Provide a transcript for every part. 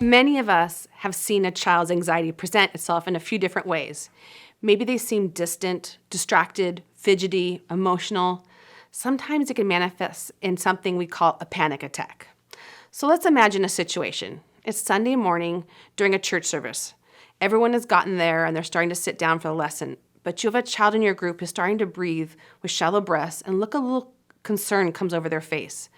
Many of us have seen a child's anxiety present itself in a few different ways. Maybe they seem distant, distracted, fidgety, emotional. Sometimes it can manifest in something we call a panic attack. So let's imagine a situation. It's Sunday morning during a church service. Everyone has gotten there and they're starting to sit down for the lesson, but you have a child in your group who's starting to breathe with shallow breaths and look a little concern comes over their face.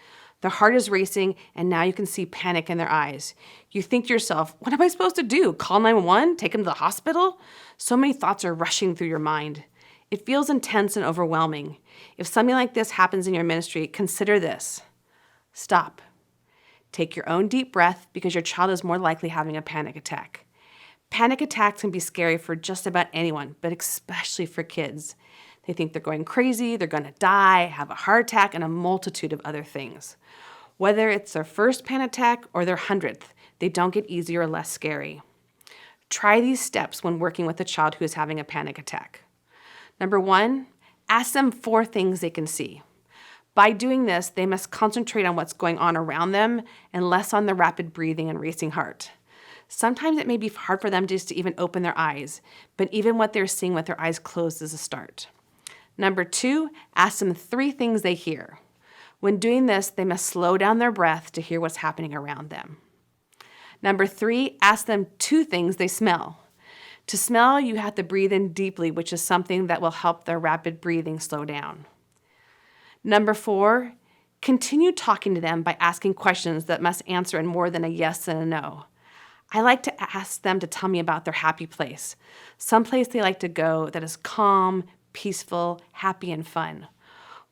Their heart is racing, and now you can see panic in their eyes. You think to yourself, what am I supposed to do? Call 911? Take them to the hospital? So many thoughts are rushing through your mind. It feels intense and overwhelming. If something like this happens in your ministry, consider this. Stop. Take your own deep breath because your child is more likely having a panic attack. Panic attacks can be scary for just about anyone, but especially for kids. They think they're going crazy, they're going to die, have a heart attack, and a multitude of other things. Whether it's their first panic attack or their 100th, they don't get easier or less scary. Try these steps when working with a child who is having a panic attack. Number 1, ask them 4 things they can see. By doing this, they must concentrate on what's going on around them and less on the rapid breathing and racing heart. Sometimes it may be hard for them just to even open their eyes, but even what they're seeing with their eyes closed is a start. Number 2, ask them 3 things they hear. When doing this, they must slow down their breath to hear what's happening around them. Number 3, ask them 2 things they smell. To smell, you have to breathe in deeply, which is something that will help their rapid breathing slow down. Number 4, continue talking to them by asking questions that must answer in more than a yes and a no. I like to ask them to tell me about their happy place, some place they like to go that is calm, peaceful, happy, and fun.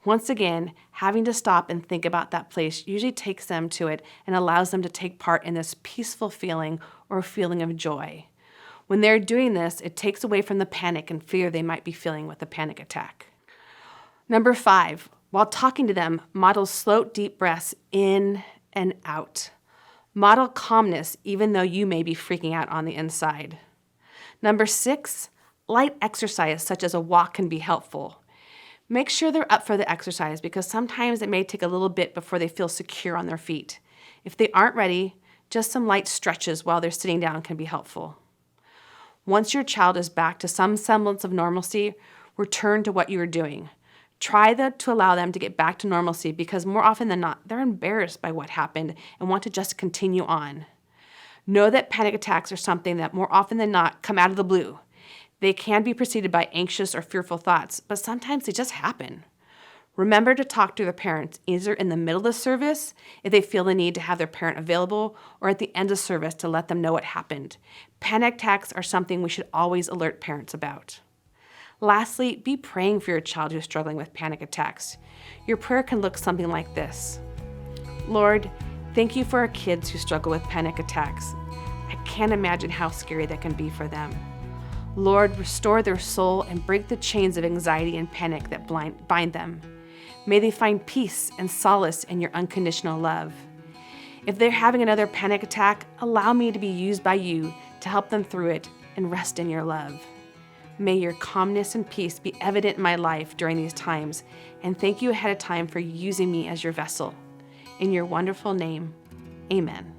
Once again, having to stop and think about that place usually takes them to it and allows them to take part in this peaceful feeling or feeling of joy. When they're doing this, it takes away from the panic and fear they might be feeling with a panic attack. Number 5, while talking to them, model slow, deep breaths in and out. Model calmness even though you may be freaking out on the inside. Number 6, light exercise such as a walk can be helpful. Make sure they're up for the exercise because sometimes it may take a little bit before they feel secure on their feet. If they aren't ready, just some light stretches while they're sitting down can be helpful. Once your child is back to some semblance of normalcy, return to what you were doing. Try to allow them to get back to normalcy because more often than not, they're embarrassed by what happened and want to just continue on. Know that panic attacks are something that more often than not come out of the blue. They can be preceded by anxious or fearful thoughts, but sometimes they just happen. Remember to talk to their parents, either in the middle of the service, if they feel the need to have their parent available, or at the end of service to let them know what happened. Panic attacks are something we should always alert parents about. Lastly, be praying for your child who's struggling with panic attacks. Your prayer can look something like this. Lord, thank you for our kids who struggle with panic attacks. I can't imagine how scary that can be for them. Lord, restore their soul and break the chains of anxiety and panic that bind them. May they find peace and solace in your unconditional love. If they're having another panic attack, allow me to be used by you to help them through it and rest in your love. May your calmness and peace be evident in my life during these times, and thank you ahead of time for using me as your vessel. In your wonderful name, amen.